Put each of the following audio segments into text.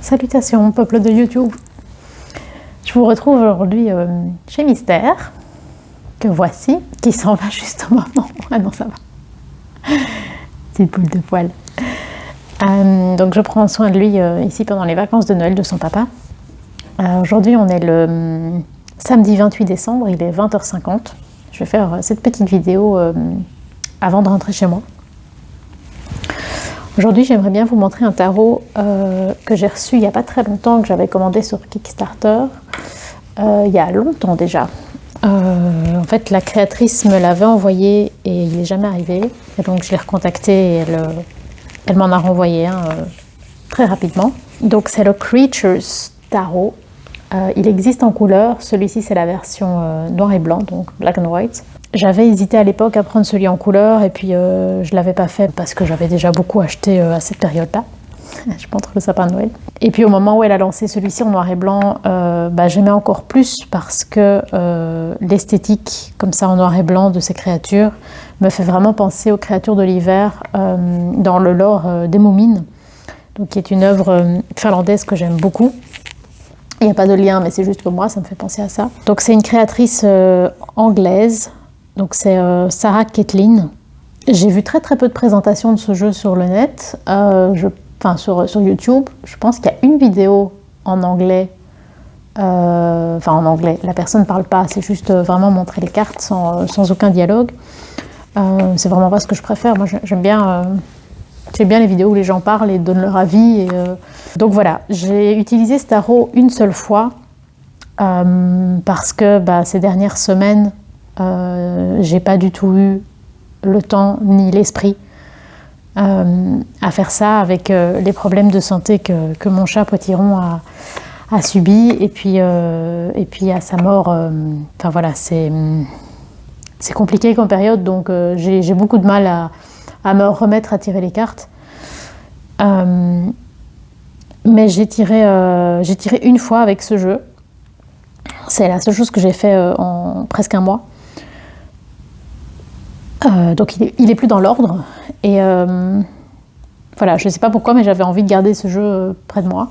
Salutations peuple de YouTube. Je vous retrouve aujourd'hui chez Mystère, que voici, qui s'en va juste au moment. Ah non, ça va. Petite boule de poil. Donc je prends soin de lui ici pendant les vacances de Noël de son papa. Aujourd'hui on est le samedi 28 décembre, il est 20h50. Je vais faire cette petite vidéo avant de rentrer chez moi. Aujourd'hui, j'aimerais bien vous montrer un tarot que j'ai reçu il n'y a pas très longtemps, que j'avais commandé sur Kickstarter, il y a longtemps déjà. En fait, la créatrice me l'avait envoyé et il n'est jamais arrivé. Et donc, je l'ai recontactée et elle m'en a renvoyé un très rapidement. Donc, c'est le Creatures Tarot. Il existe en couleur. Celui-ci, c'est la version noir et blanc, donc black and white. J'avais hésité à l'époque à prendre celui en couleur et puis je ne l'avais pas fait parce que j'avais déjà beaucoup acheté à cette période-là. Je montre le sapin de Noël. Et puis au moment où elle a lancé celui-ci en noir et blanc, j'aimais encore plus parce que l'esthétique comme ça en noir et blanc de ces créatures me fait vraiment penser aux créatures de l'hiver dans le lore des Moumines, donc qui est une œuvre finlandaise que j'aime beaucoup. Il n'y a pas de lien, mais c'est juste que moi, ça me fait penser à ça. Donc c'est une créatrice anglaise. Donc c'est Sarah Ketlin. J'ai vu très peu de présentations de ce jeu sur le net, sur YouTube. Je pense qu'il y a une vidéo en anglais. En anglais, la personne ne parle pas, c'est juste vraiment montrer les cartes sans aucun dialogue. C'est vraiment pas ce que je préfère. Moi j'aime bien les vidéos où les gens parlent et donnent leur avis. Donc voilà, j'ai utilisé ce tarot une seule fois parce que ces dernières semaines, j'ai pas du tout eu le temps ni l'esprit à faire ça avec les problèmes de santé que mon chat Potiron a subi et puis à sa mort. C'est compliqué comme période, donc j'ai beaucoup de mal à me remettre à tirer les cartes. Mais j'ai tiré une fois avec ce jeu. C'est la seule chose que j'ai fait en presque un mois. Donc il est plus dans l'ordre et voilà, je ne sais pas pourquoi, mais j'avais envie de garder ce jeu près de moi.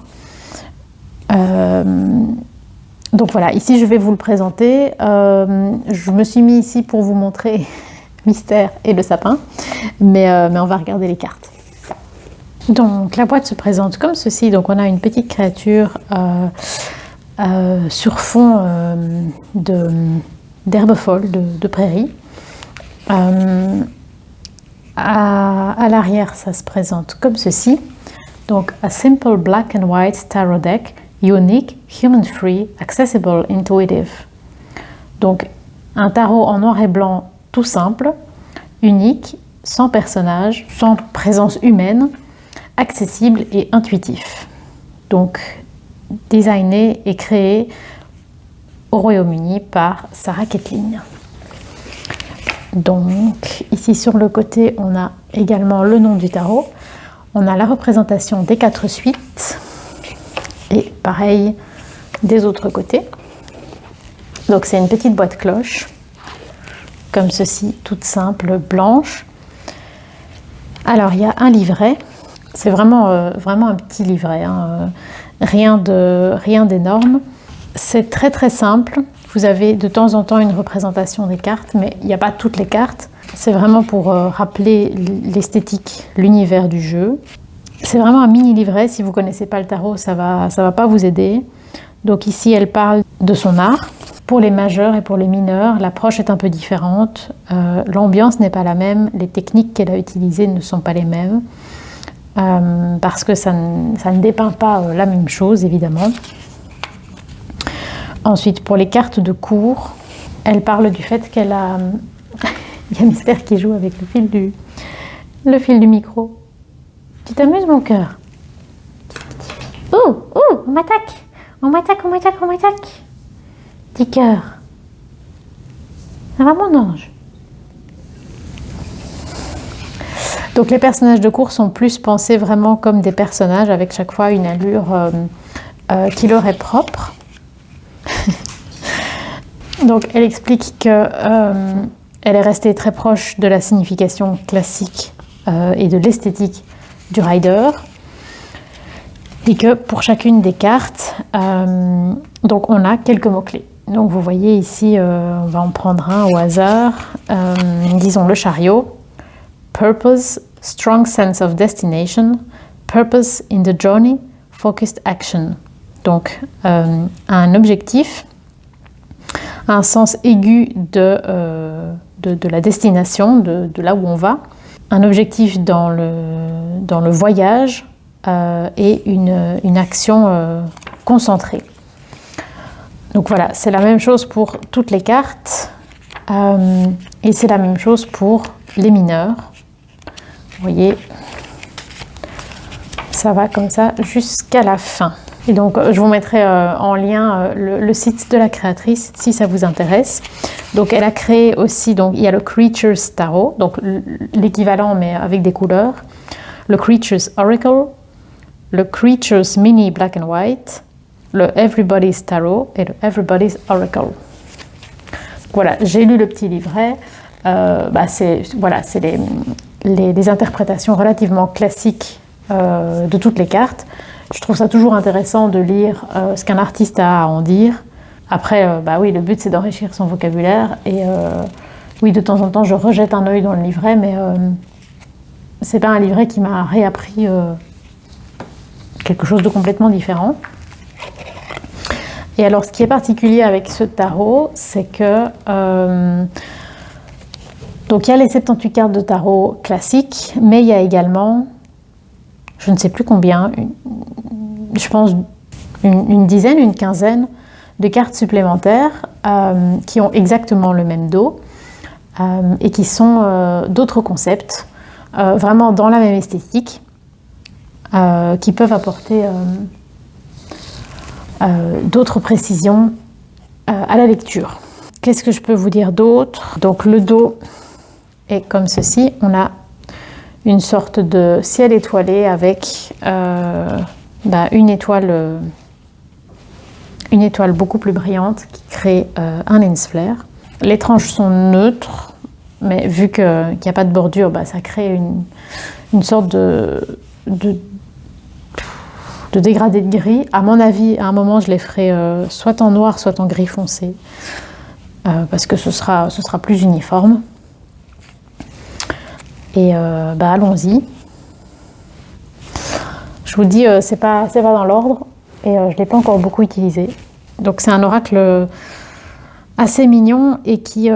Donc voilà, ici je vais vous le présenter. Je me suis mis ici pour vous montrer Mystère et le sapin, mais on va regarder les cartes. Donc la boîte se présente comme ceci. Donc on a une petite créature sur fond d'herbe folle, de prairie. À l'arrière, ça se présente comme ceci. Donc, a simple black and white tarot deck, unique, human-free, accessible, intuitive. Donc, un tarot en noir et blanc tout simple, unique, sans personnage, sans présence humaine, accessible et intuitif. Donc, designé et créé au Royaume-Uni par Sarah Ketlin. Donc ici sur le côté, on a également le nom du tarot. On a la représentation des 4 suites et pareil des autres côtés. Donc c'est une petite boîte cloche comme ceci, toute simple, blanche. Alors il y a un livret. C'est vraiment un petit livret, hein. Rien d'énorme. C'est très simple. Vous avez de temps en temps une représentation des cartes, mais il n'y a pas toutes les cartes. C'est vraiment pour rappeler l'esthétique, l'univers du jeu. C'est vraiment un mini livret. Si vous ne connaissez pas le tarot, ça va pas vous aider. Donc ici, elle parle de son art. Pour les majeurs et pour les mineurs, l'approche est un peu différente. L'ambiance n'est pas la même. Les techniques qu'elle a utilisées ne sont pas les mêmes. Parce que ça ne dépeint pas la même chose, évidemment. Ensuite, pour les cartes de cours, elle parle du fait qu'elle a... Il y a Mystère qui joue avec le fil du micro. Tu t'amuses, mon cœur? Oh, on m'attaque! On m'attaque! Petit cœur. Ça va, mon ange? Donc, les personnages de cours sont plus pensés vraiment comme des personnages, avec chaque fois une allure qui leur est propre. Donc elle explique qu'elle est restée très proche de la signification classique et de l'esthétique du rider. Et que pour chacune des cartes, donc on a quelques mots-clés. Donc vous voyez ici, on va en prendre un au hasard. Disons le chariot. Purpose, strong sense of destination. Purpose in the journey, focused action. Donc un objectif, un sens aigu de la destination, de là où on va. Un objectif dans le voyage et une action concentrée. Donc voilà, c'est la même chose pour toutes les cartes et c'est la même chose pour les mineurs. Vous voyez, ça va comme ça jusqu'à la fin. Et donc je vous mettrai en lien le site de la créatrice si ça vous intéresse. Donc elle a créé aussi, donc il y a le Creatures Tarot, donc l'équivalent mais avec des couleurs, le Creatures Oracle, le Creatures Mini Black and White, le Everybody's Tarot et le Everybody's Oracle. Voilà, j'ai lu le petit livret. C'est les interprétations relativement classiques de toutes les cartes. Je trouve ça toujours intéressant de lire ce qu'un artiste a à en dire. Après, oui, le but c'est d'enrichir son vocabulaire. Et oui, de temps en temps, je rejette un œil dans le livret, mais c'est pas un livret qui m'a réappris quelque chose de complètement différent. Et alors, ce qui est particulier avec ce tarot, c'est que donc il y a les 78 cartes de tarot classiques, mais il y a également, je ne sais plus combien, je pense une dizaine, une quinzaine de cartes supplémentaires qui ont exactement le même dos et qui sont d'autres concepts, vraiment dans la même esthétique, qui peuvent apporter d'autres précisions à la lecture. Qu'est-ce que je peux vous dire d'autre? Donc le dos est comme ceci. On a une sorte de ciel étoilé avec une étoile beaucoup plus brillante qui crée un lens flare. Les tranches sont neutres, mais vu qu'il n'y a pas de bordure, ça crée une sorte de dégradé de gris. À mon avis, à un moment, je les ferai soit en noir, soit en gris foncé, parce que ce sera plus uniforme. Et allons-y. Je vous dis, c'est pas dans l'ordre, et je ne l'ai pas encore beaucoup utilisé. Donc c'est un oracle assez mignon et qui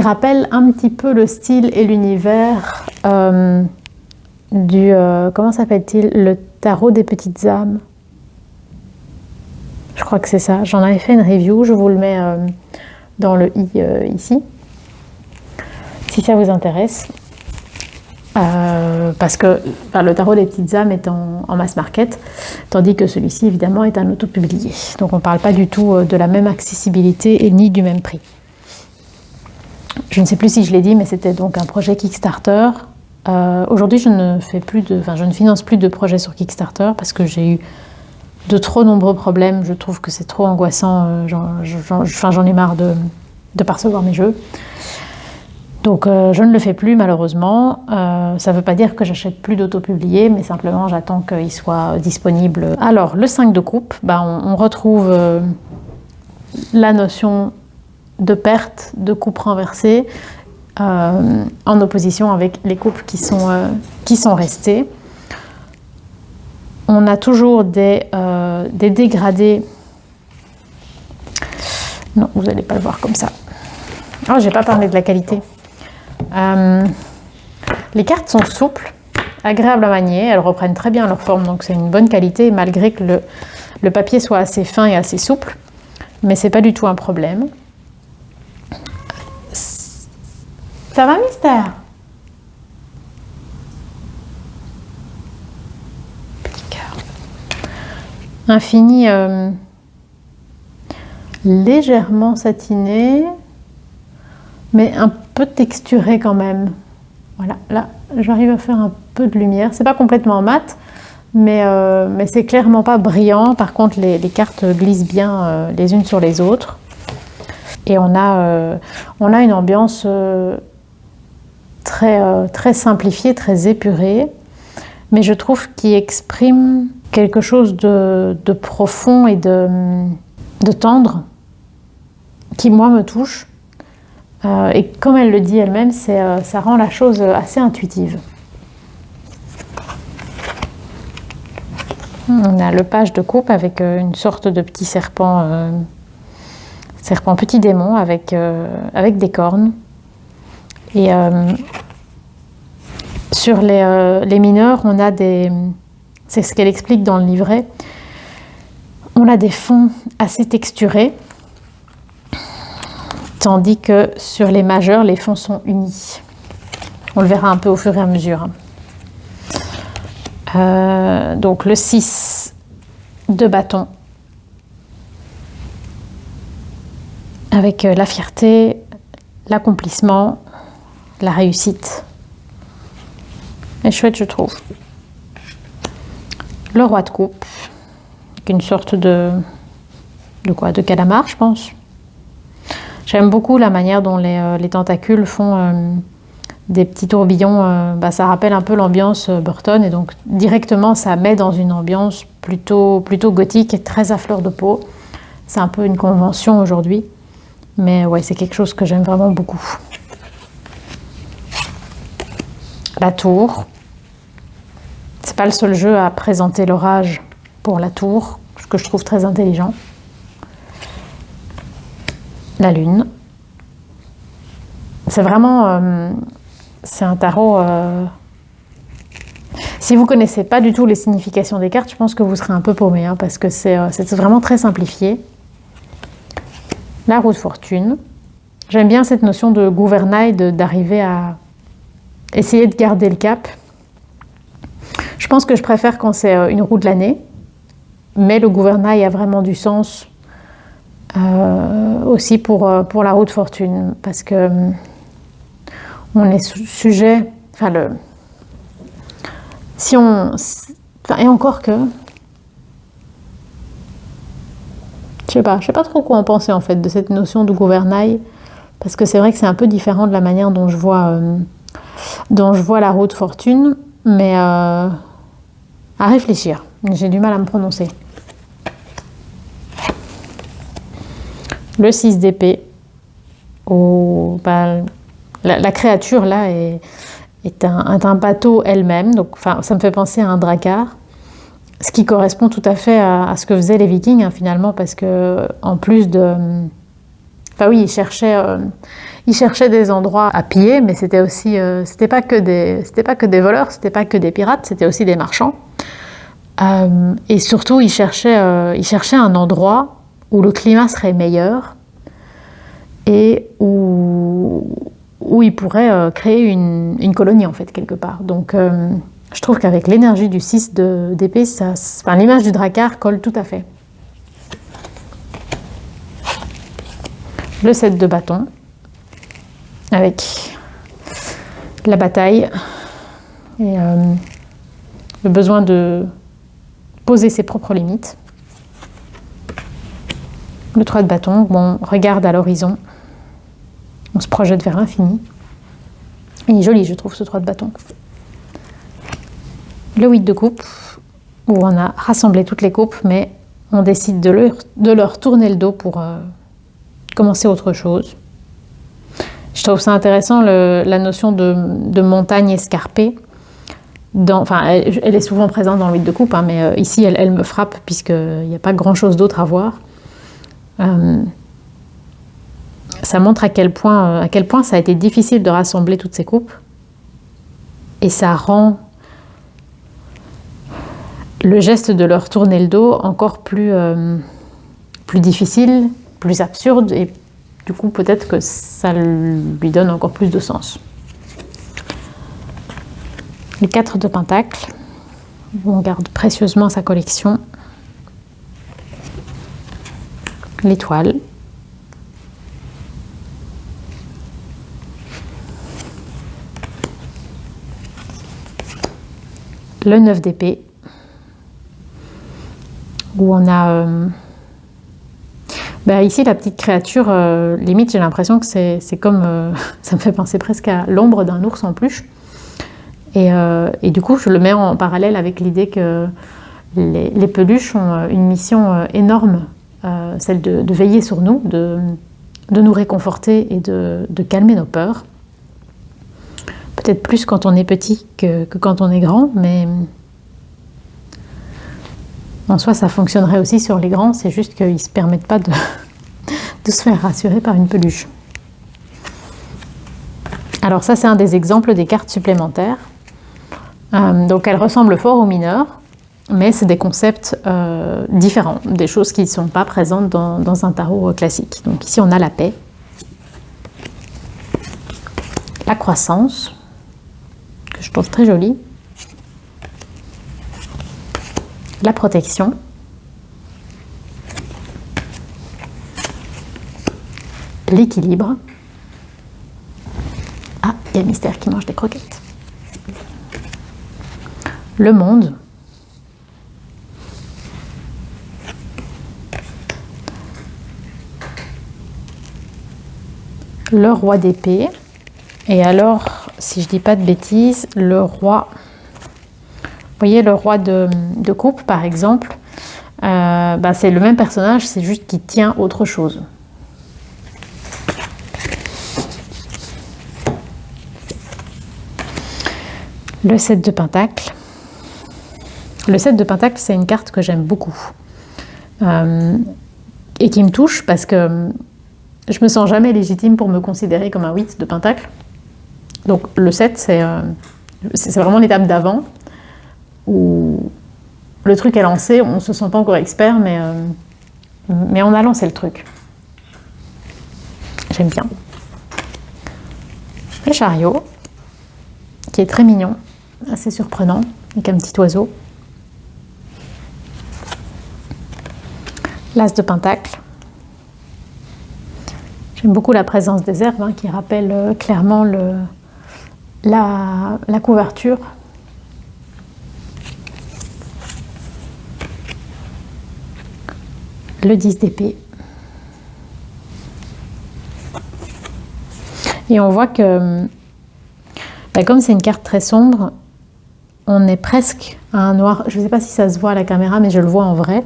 rappelle un petit peu le style et l'univers du... comment s'appelle-t-il? Le tarot des petites âmes. Je crois que c'est ça. J'en avais fait une review, je vous le mets dans le i ici, si ça vous intéresse. Parce que le tarot des petites âmes est en mass market, tandis que celui-ci évidemment est un auto-publié. Donc on ne parle pas du tout de la même accessibilité et ni du même prix. Je ne sais plus si je l'ai dit, mais c'était donc un projet Kickstarter. Aujourd'hui, je ne finance plus de projets sur Kickstarter parce que j'ai eu de trop nombreux problèmes. Je trouve que c'est trop angoissant. J'en ai marre de percevoir mes jeux. Donc je ne le fais plus malheureusement. Ça ne veut pas dire que j'achète plus d'auto-publiés, mais simplement j'attends qu'il soit disponible. Alors le 5 de coupe, on retrouve la notion de perte, de coupe renversée, en opposition avec les coupes qui sont restées. On a toujours des dégradés. Non, vous n'allez pas le voir comme ça. Oh, j'ai pas parlé de la qualité. Les cartes sont souples, agréables à manier, elles reprennent très bien leur forme, donc c'est une bonne qualité, malgré que le papier soit assez fin et assez souple, mais c'est pas du tout un problème. Ça va, Mystère? Petit cœur. Un fini légèrement satiné, mais un peu texturé quand même. Voilà, là, j'arrive à faire un peu de lumière. C'est pas complètement mat, mais c'est clairement pas brillant. Par contre, les cartes glissent bien les unes sur les autres. Et on a une ambiance très simplifiée, très épurée. mais je trouve qu'il exprime quelque chose de profond et de tendre, qui moi me touche. Et comme elle le dit elle-même, ça rend la chose assez intuitive. On a le page de coupe avec une sorte de petit serpent, petit démon avec des cornes. Et sur les mineurs, on a c'est ce qu'elle explique dans le livret, on a des fonds assez texturés, tandis que sur les majeurs, les fonds sont unis. On le verra un peu au fur et à mesure. Donc le 6 de bâton, avec la fierté, l'accomplissement, la réussite. Et chouette, je trouve. Le roi de coupe, avec une sorte de calamar, je pense. J'aime beaucoup la manière dont les tentacules font des petits tourbillons. Ça rappelle un peu l'ambiance Burton, et donc directement ça met dans une ambiance plutôt gothique et très à fleur de peau. C'est un peu une convention aujourd'hui, mais ouais, c'est quelque chose que j'aime vraiment beaucoup. La tour. C'est pas le seul jeu à présenter l'orage pour la tour, ce que je trouve très intelligent. La lune. C'est vraiment... c'est un tarot... Si vous ne connaissez pas du tout les significations des cartes, je pense que vous serez un peu paumé, hein, parce que c'est vraiment très simplifié. La roue de fortune. J'aime bien cette notion de gouvernail, d'arriver à essayer de garder le cap. Je pense que je préfère quand c'est une roue de l'année, mais le gouvernail a vraiment du sens aussi pour la roue de fortune, parce que on est sujet, et encore que, je sais pas trop quoi en penser en fait de cette notion de gouvernail, parce que c'est vrai que c'est un peu différent de la manière dont je vois la roue de fortune, mais à réfléchir. J'ai du mal à me prononcer. Le 6 d'épée. La créature là est un bateau elle-même. Donc, ça me fait penser à un drakkar. Ce qui correspond tout à fait à ce que faisaient les Vikings, hein, finalement, parce que en plus de... oui, ils cherchaient des endroits à piller, mais c'était aussi... c'était pas que des voleurs, c'était pas que des pirates, c'était aussi des marchands. Et surtout, ils cherchaient un endroit où le climat serait meilleur et où ils pourraient créer une colonie, en fait, quelque part. Donc, je trouve qu'avec l'énergie du 6 d'épée, l'image du drakkar colle tout à fait. Le 7 de bâton, avec la bataille et le besoin de poser ses propres limites. Le 3 de bâton, on regarde à l'horizon, on se projette vers l'infini. Il est joli, je trouve, ce 3 de bâton. Le 8 de coupe, où on a rassemblé toutes les coupes, mais on décide de leur tourner le dos pour commencer autre chose. Je trouve ça intéressant, la notion de montagne escarpée. Elle est souvent présente dans le 8 de coupe, hein, mais ici, elle me frappe, puisqu'il n'y a pas grand-chose d'autre à voir. Ça montre à quel point ça a été difficile de rassembler toutes ces coupes. Et ça rend le geste de leur tourner le dos encore plus difficile, plus absurde, et du coup peut-être que ça lui donne encore plus de sens. Le 4 de pentacle, on garde précieusement sa collection. L'étoile. Le 9 d'épée, où on a ici la petite créature, limite j'ai l'impression que c'est comme ça me fait penser presque à l'ombre d'un ours en peluche, Et du coup, je le mets en parallèle avec l'idée que les peluches ont une mission énorme, celle de veiller sur nous, de nous réconforter et de calmer nos peurs. Peut-être plus quand on est petit que quand on est grand, mais en soi, ça fonctionnerait aussi sur les grands, c'est juste qu'ils ne se permettent pas de se faire rassurer par une peluche. Alors ça, c'est un des exemples des cartes supplémentaires. Donc elles ressemblent fort aux mineurs, mais c'est des concepts différents, des choses qui ne sont pas présentes dans un tarot classique. Donc ici, on a la paix, la croissance, que je trouve très jolie, la protection, l'équilibre. Ah, il y a le mystère qui mange des croquettes. Le monde. Le roi d'épée. Et alors, si je dis pas de bêtises, le roi... Vous voyez, le roi de coupe, par exemple, c'est le même personnage, c'est juste qu'il tient autre chose. Le 7 de Pentacle. Le 7 de Pentacle, c'est une carte que j'aime beaucoup. Et qui me touche parce que je me sens jamais légitime pour me considérer comme un 8 de Pentacle. Donc le 7, c'est vraiment l'étape d'avant, où le truc est lancé, on ne se sent pas encore expert, mais on a lancé le truc. J'aime bien. Le chariot, qui est très mignon, assez surprenant, avec un petit oiseau. L'as de Pentacle. J'aime beaucoup la présence des herbes, qui rappelle clairement la couverture. Le 10 d'épée. Et on voit que, comme c'est une carte très sombre, on est presque à un noir. Je ne sais pas si ça se voit à la caméra, mais je le vois en vrai.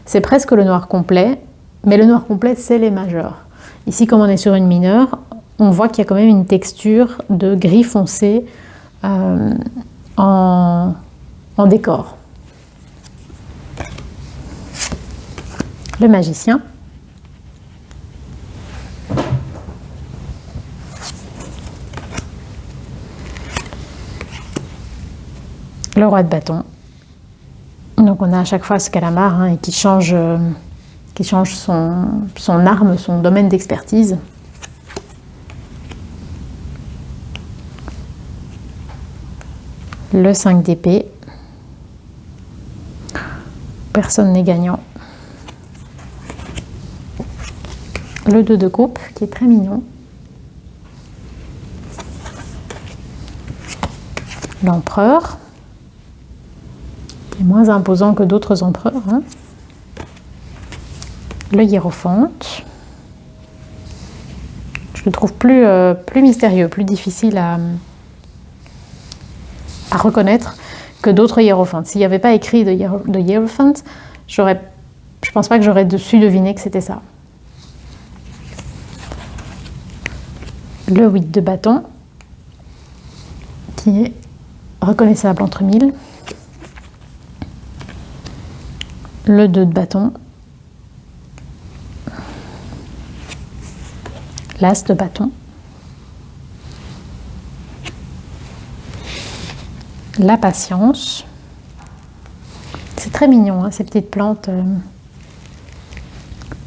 C'est presque le noir complet, mais le noir complet, c'est les majeurs. Ici, comme on est sur une mineure, on voit qu'il y a quand même une texture de gris foncé en décor. Le magicien. Le roi de bâton. Donc on a à chaque fois ce calamar et qui change son arme, son domaine d'expertise. Le 5 d'épée. Personne n'est gagnant. Le 2 de coupe, qui est très mignon. L'empereur, qui est moins imposant que d'autres empereurs. Le hiérophante. Je le trouve plus mystérieux, plus difficile à reconnaître que d'autres hiérophantes. S'il n'y avait pas écrit de hiérophant, je pense pas que j'aurais su deviner que c'était ça. Le 8 de bâton, qui est reconnaissable entre mille. Le 2 de bâton. L'as de bâton. La patience. C'est très mignon, ces petites plantes.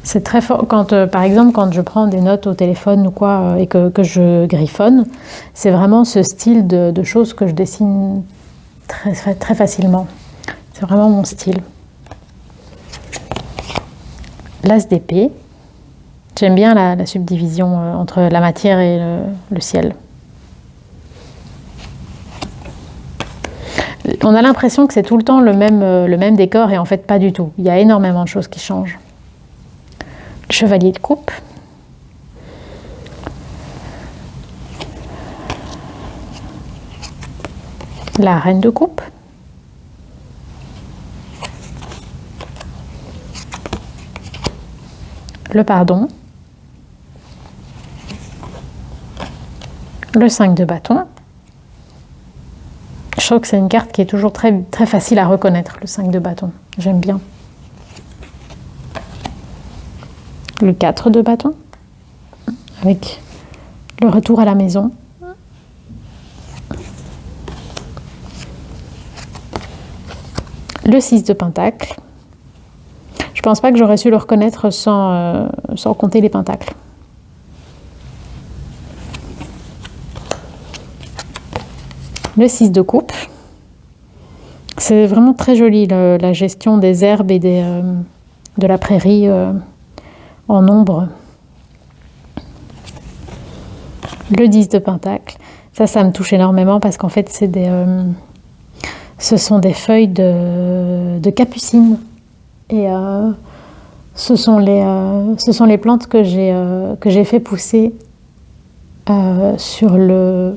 C'est très fort. Par exemple, quand je prends des notes au téléphone ou quoi, et que je griffonne, c'est vraiment ce style de choses que je dessine très, très facilement. C'est vraiment mon style. L'as d'épée. J'aime bien la subdivision entre la matière et le ciel. On a l'impression que c'est tout le temps le même décor, et en fait pas du tout. Il y a énormément de choses qui changent. Chevalier de coupe. La reine de coupe. Le pardon. Le 5 de bâton. Je trouve que c'est une carte qui est toujours très, très facile à reconnaître, le 5 de bâton. J'aime bien. Le 4 de bâton. Avec le retour à la maison. Le 6 de pentacle. Je pense pas que j'aurais su le reconnaître sans compter les pentacles. Le 6 de coupe. C'est vraiment très joli, la gestion des herbes et de la prairie en ombre. Le 10 de pentacle. Ça me touche énormément parce qu'en fait, ce sont des feuilles de capucine. Et ce sont les plantes que j'ai fait pousser sur le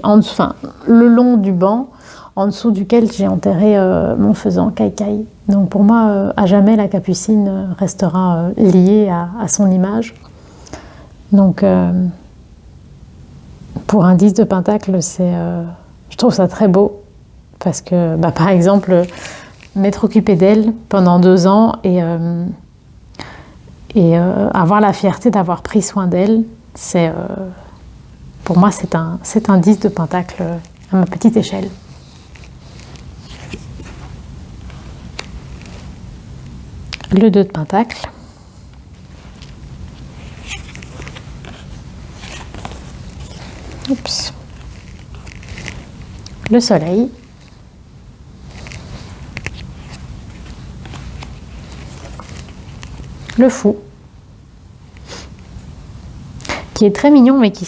long du banc, en dessous duquel j'ai enterré mon faisan Kai-Kai. Donc pour moi, à jamais, la capucine restera liée à son image. Donc pour un 10 de pentacle, je trouve ça très beau. Parce que, par exemple, m'être occupée d'elle pendant 2 ans et avoir la fierté d'avoir pris soin d'elle, pour moi, c'est un 10 de pentacle à ma petite échelle. Le 2 de pentacle. Oups. Le soleil. Le fou, qui est très mignon mais qui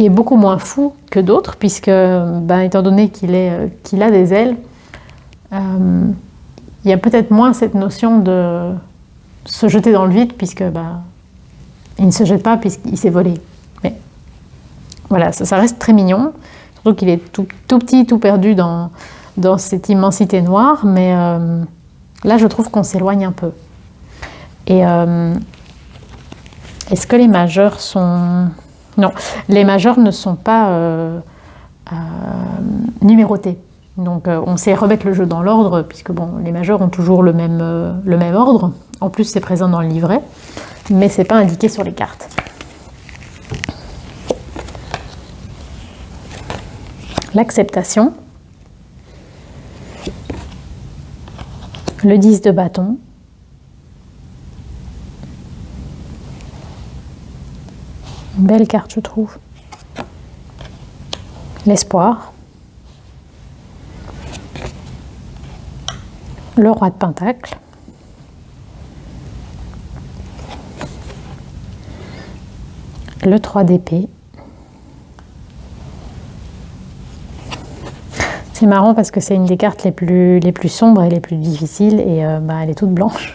est beaucoup moins fou que d'autres puisque, étant donné qu'il a des ailes, il y a peut-être moins cette notion de se jeter dans le vide puisque il ne se jette pas puisqu'il s'est volé. Mais voilà, ça reste très mignon, surtout qu'il est tout petit, tout perdu dans cette immensité noire, mais là je trouve qu'on s'éloigne un peu. Et est-ce que les majeurs sont... Non, les majeurs ne sont pas numérotés. Donc on sait remettre le jeu dans l'ordre, puisque les majeurs ont toujours le même ordre. En plus, c'est présent dans le livret, mais c'est pas indiqué sur les cartes. L'acceptation. Le 10 de bâton. Une belle carte, je trouve. L'espoir. Le roi de pentacle. Le 3 d'épée. C'est marrant parce que c'est une des cartes les plus sombres et les plus difficiles et elle est toute blanche.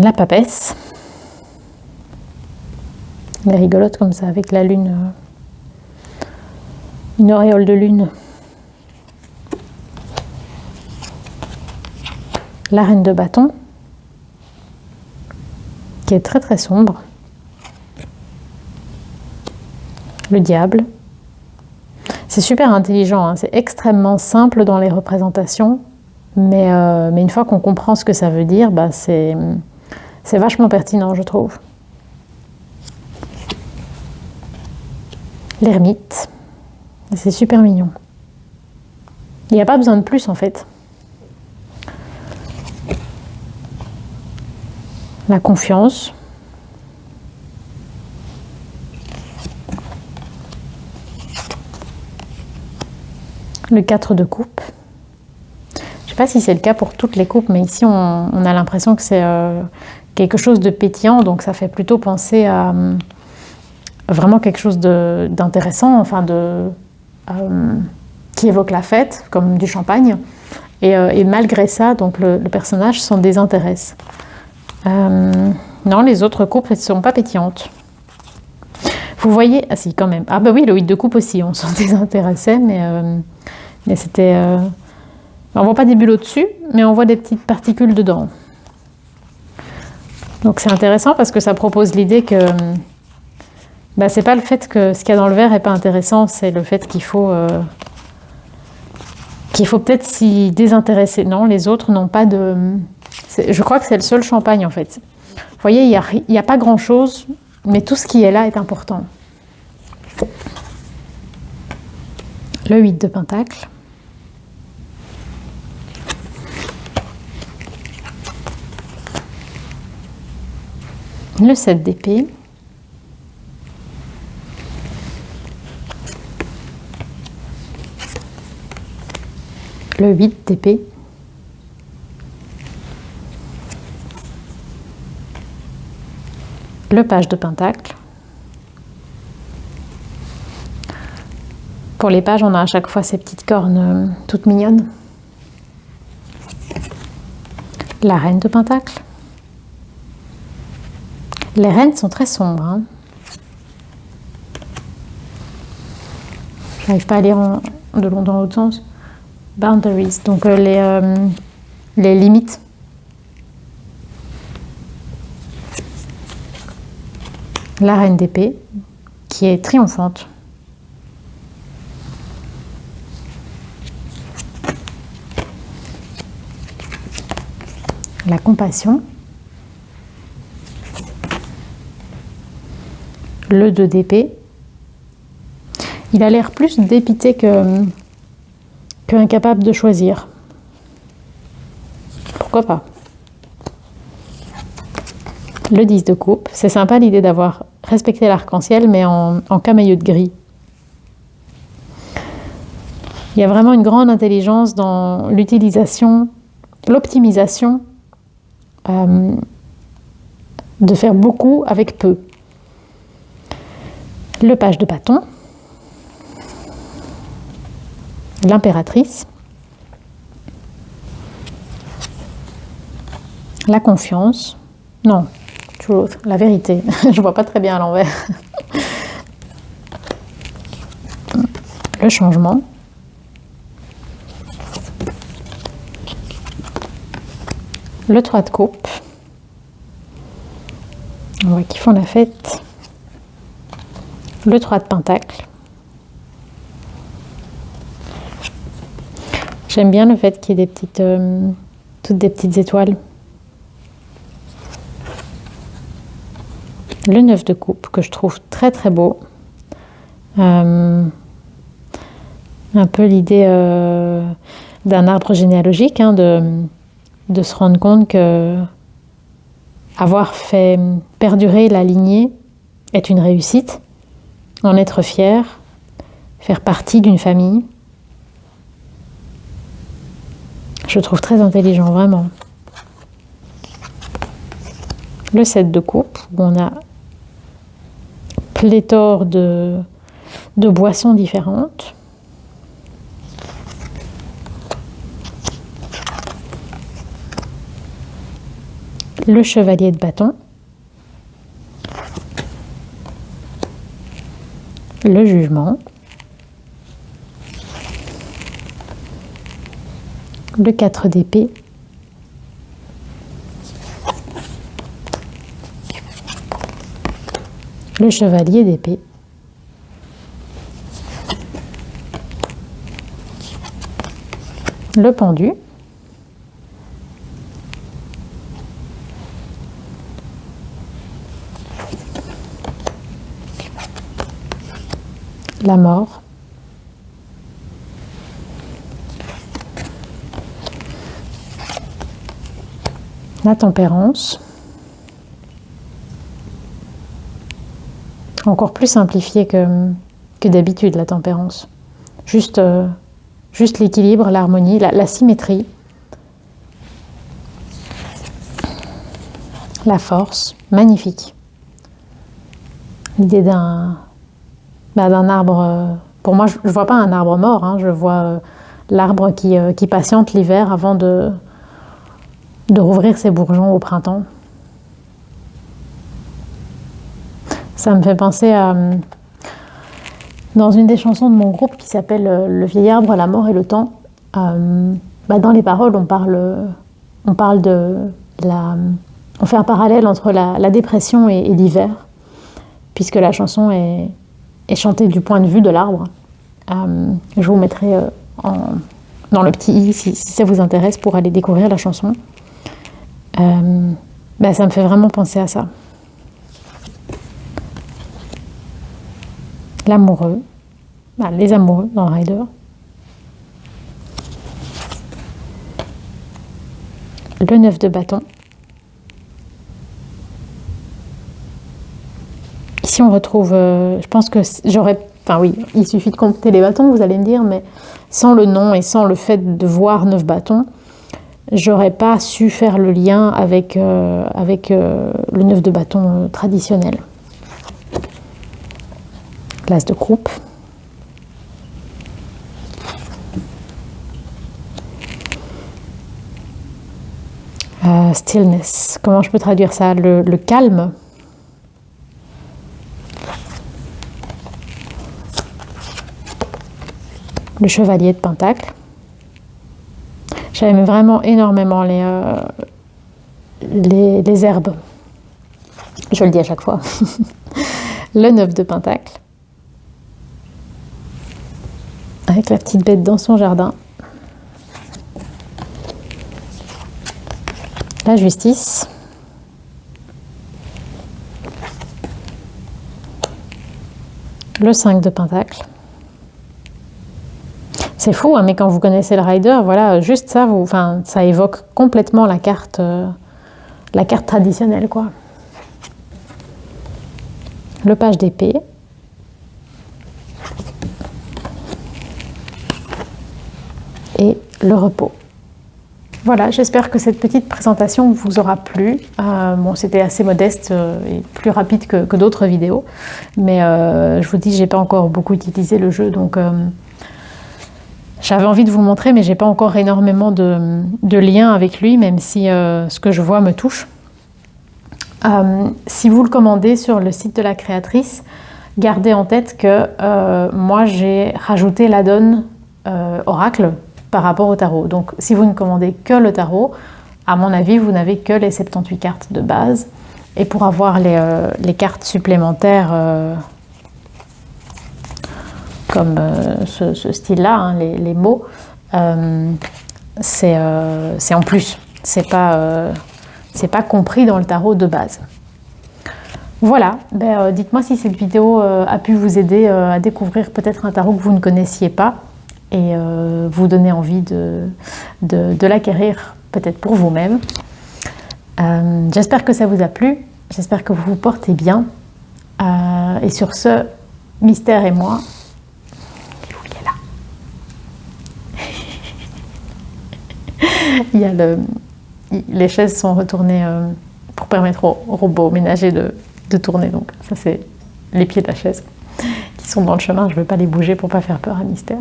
La papesse. Elle est rigolote comme ça avec la lune. Une auréole de lune. La reine de bâton. Qui est très très sombre. Le diable. C'est super intelligent, hein. C'est extrêmement simple dans les représentations. Mais une fois qu'on comprend ce que ça veut dire, c'est vachement pertinent, je trouve. L'ermite. C'est super mignon. Il n'y a pas besoin de plus, en fait. La confiance. Le 4 de coupe. Je ne sais pas si c'est le cas pour toutes les coupes, mais ici on a l'impression que c'est quelque chose de pétillant, donc ça fait plutôt penser à vraiment quelque chose d'intéressant, enfin qui évoque la fête, comme du champagne. Et malgré ça, donc le personnage s'en désintéresse. Non, les autres coupes ne sont pas pétillantes. Vous voyez, ah si quand même. Ah bah oui, le 8 de coupe aussi, on s'en désintéressait, mais c'était... on voit pas des bulles au-dessus, mais on voit des petites particules dedans. Donc c'est intéressant parce que ça propose l'idée que bah, c'est pas le fait que ce qu'il y a dans le verre est pas intéressant, c'est le fait qu'il faut peut-être s'y désintéresser. Non, les autres n'ont pas de... Je crois que c'est le seul champagne en fait. Vous voyez, il n'y a pas grand-chose, mais tout ce qui est là est important. Le 8 de pentacle. Le 7 d'épée. Le 8 d'épée. Le page de pentacle. Pour les pages, on a à chaque fois ces petites cornes toutes mignonnes. La reine de pentacle. Les reines sont très sombres. Hein. J'arrive pas à lire de long dans l'autre sens. Boundaries, donc les limites. La reine d'épée, qui est triomphante. La compassion. Le 2 d'épée. Il a l'air plus dépité que incapable de choisir. Pourquoi pas? Le 10 de coupe. C'est sympa l'idée d'avoir respecté l'arc-en-ciel, mais en camailleux de gris. Il y a vraiment une grande intelligence dans l'utilisation, l'optimisation, de faire beaucoup avec peu. Le page de bâton. L'impératrice. La confiance. Non, truth, la vérité. Je vois pas très bien à l'envers. Le changement. Le 3 de coupe. On voit qu'ils font la fête. Le 3 de pentacle. J'aime bien le fait qu'il y ait des petites, toutes des petites étoiles. Le 9 de coupe, que je trouve très très beau. Un peu l'idée d'un arbre généalogique, hein, de se rendre compte que avoir fait perdurer la lignée est une réussite, en être fier, faire partie d'une famille. Je le trouve très intelligent, vraiment. Le 7 de coupe, où on a pléthore de boissons différentes. Le chevalier de bâton. Le jugement. Le 4 d'épée. Le chevalier d'épée. Le pendu. La mort. La tempérance. Encore plus simplifié que d'habitude, la tempérance. Juste l'équilibre, l'harmonie, la symétrie. La force, magnifique. L'idée d'un arbre... pour moi, je ne vois pas un arbre mort, hein, je vois l'arbre qui patiente l'hiver avant de rouvrir ses bourgeons au printemps. Ça me fait penser à... Dans une des chansons de mon groupe qui s'appelle Le vieil arbre, la mort et le temps, dans les paroles, on parle de la... On fait un parallèle entre la dépression et l'hiver, puisque la chanson est chantée du point de vue de l'arbre. Je vous mettrai dans le petit i si ça vous intéresse pour aller découvrir la chanson. Ça me fait vraiment penser à ça. L'amoureux, les amoureux dans Rider. Le 9 de bâton. Ici on retrouve, je pense que j'aurais, enfin oui, il suffit de compter les bâtons, vous allez me dire, mais sans le nom et sans le fait de voir 9 bâtons, j'aurais pas su faire le lien avec le 9 de bâton traditionnel. L'as de croupe. Stillness. Comment je peux traduire ça? Le calme. Le chevalier de pentacle. J'aime vraiment énormément les herbes. Je le dis à chaque fois. Le 9 de pentacle. Avec la petite bête dans son jardin. La justice. Le 5 de pentacle. C'est fou, hein, mais quand vous connaissez le rider, voilà, juste ça, ça évoque complètement la carte traditionnelle, quoi. Le page d'épée. Et le repos. Voilà, j'espère que cette petite présentation vous aura plu. Bon, c'était assez modeste et plus rapide que d'autres vidéos, mais je vous dis, j'ai pas encore beaucoup utilisé le jeu, donc j'avais envie de vous le montrer, mais j'ai pas encore énormément de liens avec lui, même si ce que je vois me touche. Si vous le commandez sur le site de la créatrice, gardez en tête que moi j'ai rajouté l'add-on Oracle par rapport au tarot. Donc si vous ne commandez que le tarot, à mon avis, vous n'avez que les 78 cartes de base. Et pour avoir les cartes supplémentaires comme ce style-là, hein, les mots, c'est en plus. C'est pas compris dans le tarot de base. Voilà, dites-moi si cette vidéo a pu vous aider à découvrir peut-être un tarot que vous ne connaissiez pas et vous donner envie de l'acquérir peut-être pour vous-même. J'espère que ça vous a plu, j'espère que vous vous portez bien. Et sur ce, Mystère et moi... Il y a les chaises sont retournées pour permettre au robot ménager de tourner. Donc ça, c'est les pieds de la chaise qui sont dans le chemin. Je ne vais pas les bouger pour ne pas faire peur à Mystère.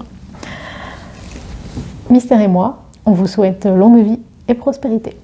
Mystère et moi, on vous souhaite longue vie et prospérité.